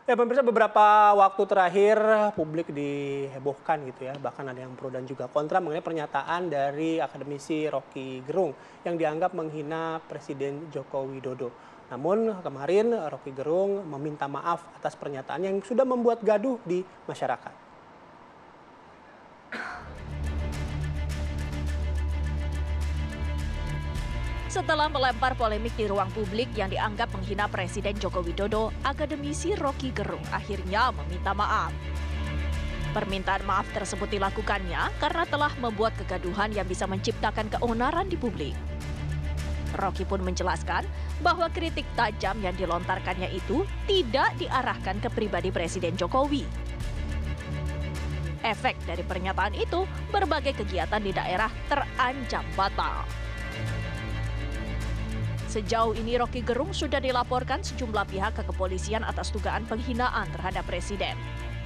Ya pemirsa, beberapa waktu terakhir publik dihebohkan gitu ya. Bahkan ada yang pro dan juga kontra mengenai pernyataan dari akademisi Rocky Gerung yang dianggap menghina Presiden Joko Widodo. Namun kemarin Rocky Gerung meminta maaf atas pernyataan yang sudah membuat gaduh di masyarakat. Setelah melempar polemik di ruang publik yang dianggap menghina Presiden Joko Widodo, akademisi Rocky Gerung akhirnya meminta maaf. Permintaan maaf tersebut dilakukannya karena telah membuat kegaduhan yang bisa menciptakan keonaran di publik. Rocky pun menjelaskan bahwa kritik tajam yang dilontarkannya itu tidak diarahkan ke pribadi Presiden Jokowi. Efek dari pernyataan itu, berbagai kegiatan di daerah terancam batal. Sejauh ini Rocky Gerung sudah dilaporkan sejumlah pihak ke kepolisian atas dugaan penghinaan terhadap Presiden.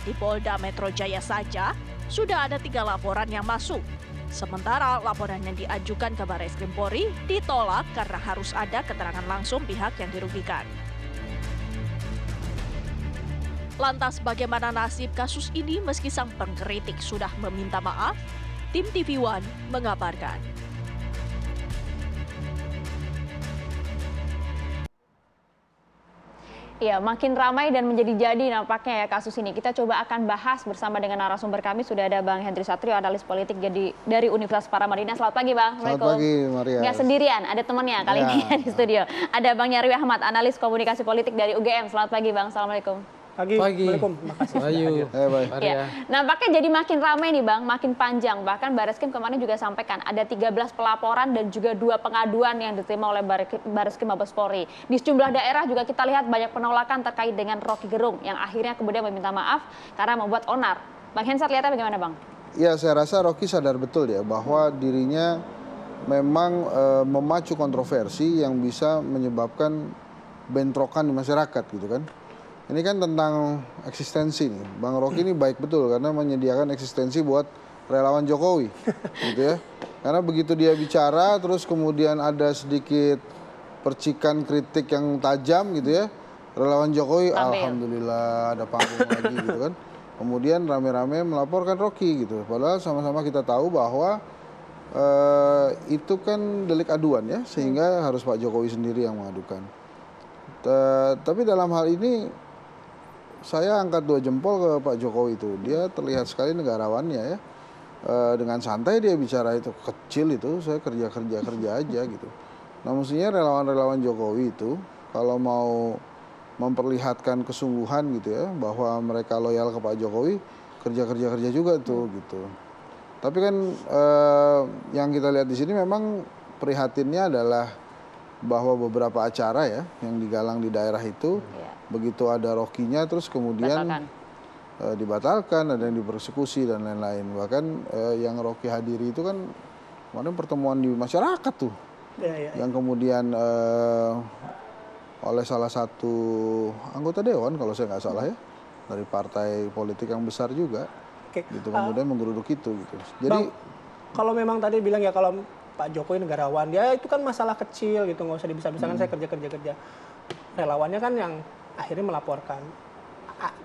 Di Polda Metro Jaya saja sudah ada 3 laporan yang masuk. Sementara laporan yang diajukan ke Barreskrim Polri ditolak karena harus ada keterangan langsung pihak yang dirugikan. Lantas bagaimana nasib kasus ini meski sang pengkritik sudah meminta maaf? Tim TV One mengabarkan. Iya, makin ramai dan menjadi-jadi nampaknya ya kasus ini. Kita coba akan bahas bersama dengan narasumber kami. Sudah ada Bang Henry Satrio, analis politik dari Universitas Paramadina. Selamat pagi, Bang. Selamat pagi, Maria. Nggak sendirian, ada temannya kali ini di studio. Ada Bang Nyarwi Ahmad, analis komunikasi politik dari UGM. Selamat pagi, Bang. Assalamualaikum. Pagi. Assalamualaikum. Terima kasih sudah hadir. Baik. Ya. Nampaknya jadi makin ramai nih Bang, makin panjang. Bahkan Barreskrim kemarin juga sampaikan ada 13 pelaporan dan juga 2 pengaduan yang diterima oleh Barreskrim Mabes Polri. Di sejumlah daerah juga kita lihat banyak penolakan terkait dengan Rocky Gerung yang akhirnya kemudian meminta maaf karena membuat onar. Bang Hensat lihatnya bagaimana Bang? Ya, saya rasa Rocky sadar betul ya bahwa dirinya memang memacu kontroversi yang bisa menyebabkan bentrokan di masyarakat gitu kan. Ini kan tentang eksistensi nih. Bang Rocky ini baik betul karena menyediakan eksistensi buat relawan Jokowi, gitu ya. Karena begitu dia bicara, terus kemudian ada sedikit percikan kritik yang tajam, gitu ya. Relawan Jokowi, alhamdulillah ada panggung lagi, gitu kan. Kemudian rame-rame melaporkan Rocky, gitu. Padahal sama-sama kita tahu bahwa itu kan delik aduan ya, sehingga harus Pak Jokowi sendiri yang mengadukan. Tapi dalam hal ini saya angkat 2 jempol ke Pak Jokowi itu. Dia terlihat sekali negarawannya ya. Dengan santai dia bicara itu, kecil itu, saya kerja aja gitu. Nah mestinya relawan-relawan Jokowi itu kalau mau memperlihatkan kesungguhan gitu ya, bahwa mereka loyal ke Pak Jokowi, kerja juga tuh gitu. Tapi kan yang kita lihat di sini memang prihatinnya adalah bahwa beberapa acara ya yang digalang di daerah itu, begitu ada Rocky-nya terus kemudian dibatalkan, ada yang dipersekusi dan lain-lain. Bahkan yang Rocky hadiri itu kan kemarin pertemuan di masyarakat tuh, yang kemudian oleh salah satu anggota dewan kalau saya nggak salah ya, dari partai politik yang besar juga, gitu kemudian menggeruduk itu gitu. Jadi Bang, kalau memang tadi bilang ya kalau Pak Jokowi negarawan, ya itu kan masalah kecil gitu, nggak usah dibesar-besarkan. Saya kerja. Relawannya kan yang akhirnya melaporkan.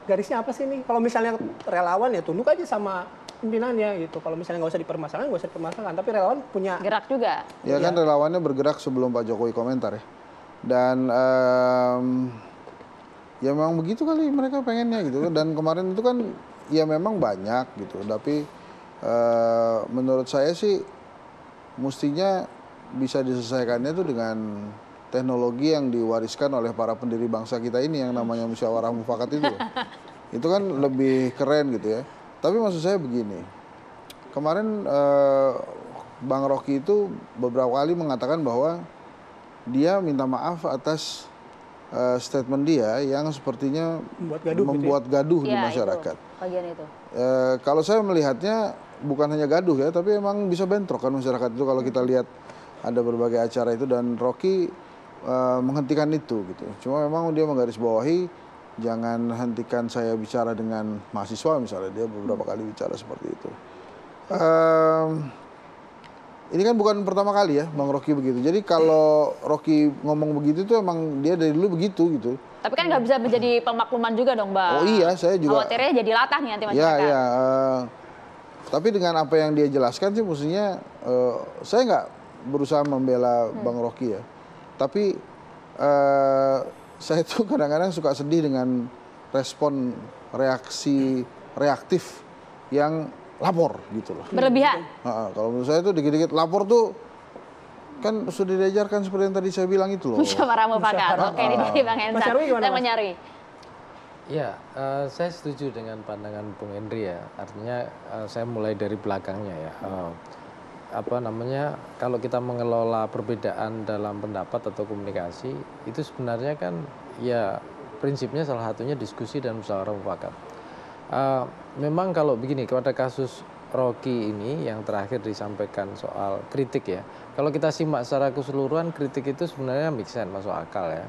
Garisnya apa sih ini? Kalau misalnya relawan ya tunduk aja sama pimpinannya gitu. Kalau misalnya nggak usah dipermasalahkan, tapi relawan punya gerak juga. Ya kan relawannya bergerak sebelum Pak Jokowi komentar ya. Dan ya memang begitu kali mereka pengennya gitu. Dan kemarin itu kan ya memang banyak gitu. Tapi menurut saya sih mestinya bisa diselesaikannya itu dengan teknologi yang diwariskan oleh para pendiri bangsa kita ini yang namanya musyawarah mufakat itu. Itu kan lebih keren gitu ya. Tapi maksud saya begini, kemarin Bang Rocky itu beberapa kali mengatakan bahwa dia minta maaf atas statement dia yang sepertinya membuat gaduh di masyarakat. Itu. Kalau saya melihatnya bukan hanya gaduh ya, tapi emang bisa bentrok kan masyarakat itu kalau kita lihat ada berbagai acara itu, dan Rocky menghentikan itu gitu. Cuma memang dia menggarisbawahi jangan hentikan saya bicara dengan mahasiswa misalnya, dia beberapa kali bicara seperti itu. ini kan bukan pertama kali ya Bang Rocky begitu. Jadi kalau Rocky ngomong begitu tuh emang dia dari dulu begitu gitu. Tapi kan nggak bisa menjadi pemakluman juga dong, Bang. Oh iya, saya juga. Khawatirnya jadi latah nih nanti Ya, masyarakat. ya. Tapi dengan apa yang dia jelaskan sih mestinya saya nggak berusaha membela Bang Rocky ya. Tapi saya tuh kadang-kadang suka sedih dengan respon reaksi reaktif yang lapor gitu loh. Berlebihan. Kalau menurut saya tuh dikit-dikit lapor tuh kan sudah diajarkan seperti yang tadi saya bilang itu loh. Musyawarah mufakat. Oke, ini dari Bang Hensat. Mas Nyarwi gimana, Saya Mas? menyari. Ya, saya setuju dengan pandangan Bung Henry ya. Artinya saya mulai dari belakangnya ya. Apa namanya, kalau kita mengelola perbedaan dalam pendapat atau komunikasi, itu sebenarnya kan ya prinsipnya salah satunya diskusi dan musyawarah mufakat. Memang kalau begini, pada kasus Rocky ini yang terakhir disampaikan soal kritik ya. Kalau kita simak secara keseluruhan, kritik itu sebenarnya make sense, masuk akal ya.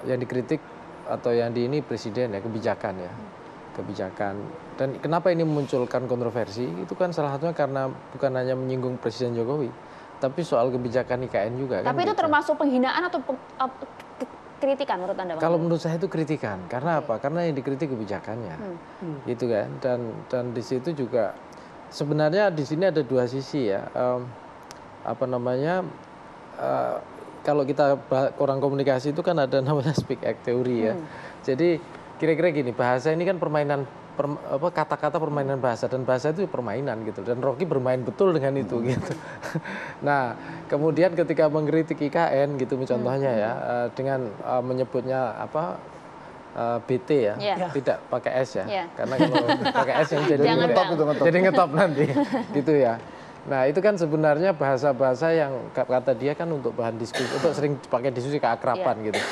Yang dikritik atau yang di ini presiden ya, kebijakan ya. Kebijakan. Dan kenapa ini memunculkan kontroversi? Itu kan salah satunya karena bukan hanya menyinggung Presiden Jokowi, tapi soal kebijakan IKN juga. Tapi kan itu termasuk penghinaan atau kritikan menurut Anda, Bang? Kalau menurut saya itu kritikan. Karena apa? Karena yang dikritik kebijakannya. Gitu kan. Dan di situ juga sebenarnya di sini ada dua sisi ya. Apa namanya? Kalau kita orang komunikasi itu kan ada namanya speak act teori ya. Jadi kira-kira gini, bahasa ini kan permainan kata-kata permainan bahasa, dan bahasa itu permainan gitu, dan Rocky bermain betul dengan itu gitu. Nah kemudian ketika mengkritik IKN gitu contohnya ya, dengan menyebutnya apa BT ya, tidak pakai S ya, karena kalau pakai S yang jadi ngetop nanti gitu ya. Nah itu kan sebenarnya bahasa-bahasa yang kata dia kan untuk bahan diskusi, untuk sering dipakai diskusi keakraban gitu.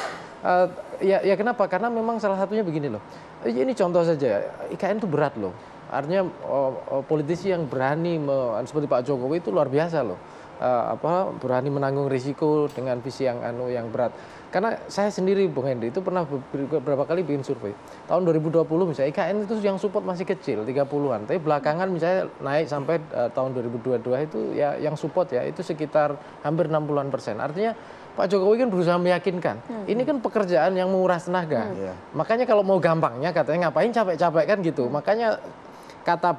Ya kenapa? Karena memang salah satunya begini loh. Ini contoh saja, IKN itu berat loh. Artinya politisi yang berani seperti Pak Jokowi itu luar biasa loh. Berani menanggung risiko dengan visi yang berat. Karena saya sendiri Bung Henry itu pernah beberapa kali bikin survei. Tahun 2020 misalnya IKN itu yang support masih kecil 30-an. Tapi belakangan misalnya naik sampai tahun 2022 itu ya yang support ya itu sekitar hampir 60-an%. Artinya Pak Jokowi kan berusaha meyakinkan. Ini kan pekerjaan yang menguras tenaga. Makanya kalau mau gampangnya katanya ngapain capek-capek kan gitu. Makanya kata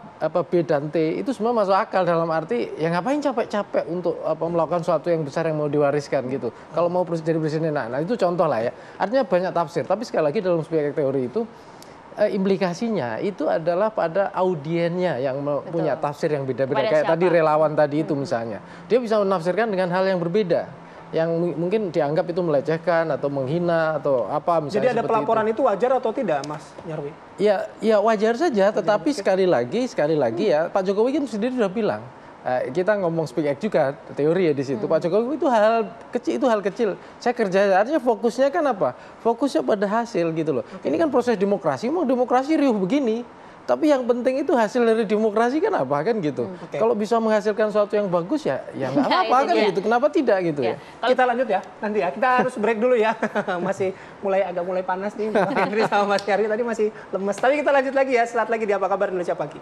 B dan T itu semua masuk akal dalam arti ya ngapain capek-capek untuk melakukan sesuatu yang besar yang mau diwariskan gitu. Kalau mau jadi presiden, nah itu contoh lah ya. Artinya banyak tafsir. Tapi sekali lagi dalam speak act teori itu implikasinya itu adalah pada audiennya yang punya tafsir yang beda-beda. Kayak tadi relawan tadi itu misalnya. Dia bisa menafsirkan dengan hal yang berbeda. Yang mungkin dianggap itu melecehkan atau menghina atau apa misalnya. Jadi ada pelaporan itu wajar atau tidak, Mas Nyarwi? Ya wajar saja, tetapi sekali lagi ya Pak Jokowi kan sendiri sudah bilang, kita ngomong speak act juga teori ya di situ. Pak Jokowi itu hal kecil. Saya kerja, artinya fokusnya kan apa? Fokusnya pada hasil gitu loh. Ini kan proses demokrasi, memang demokrasi riuh begini. Tapi yang penting itu hasil dari demokrasi kan apa kan gitu. Kalau bisa menghasilkan sesuatu yang bagus ya nggak apa-apa kan gitu. Kenapa tidak gitu ya? Kita lanjut ya nanti ya. Kita harus break dulu ya. Masih agak mulai panas nih. Mas Henry sama Mas Nyarwi tadi masih lemes. Tapi kita lanjut lagi ya. Sesaat lagi di Apa Kabar Indonesia Pagi.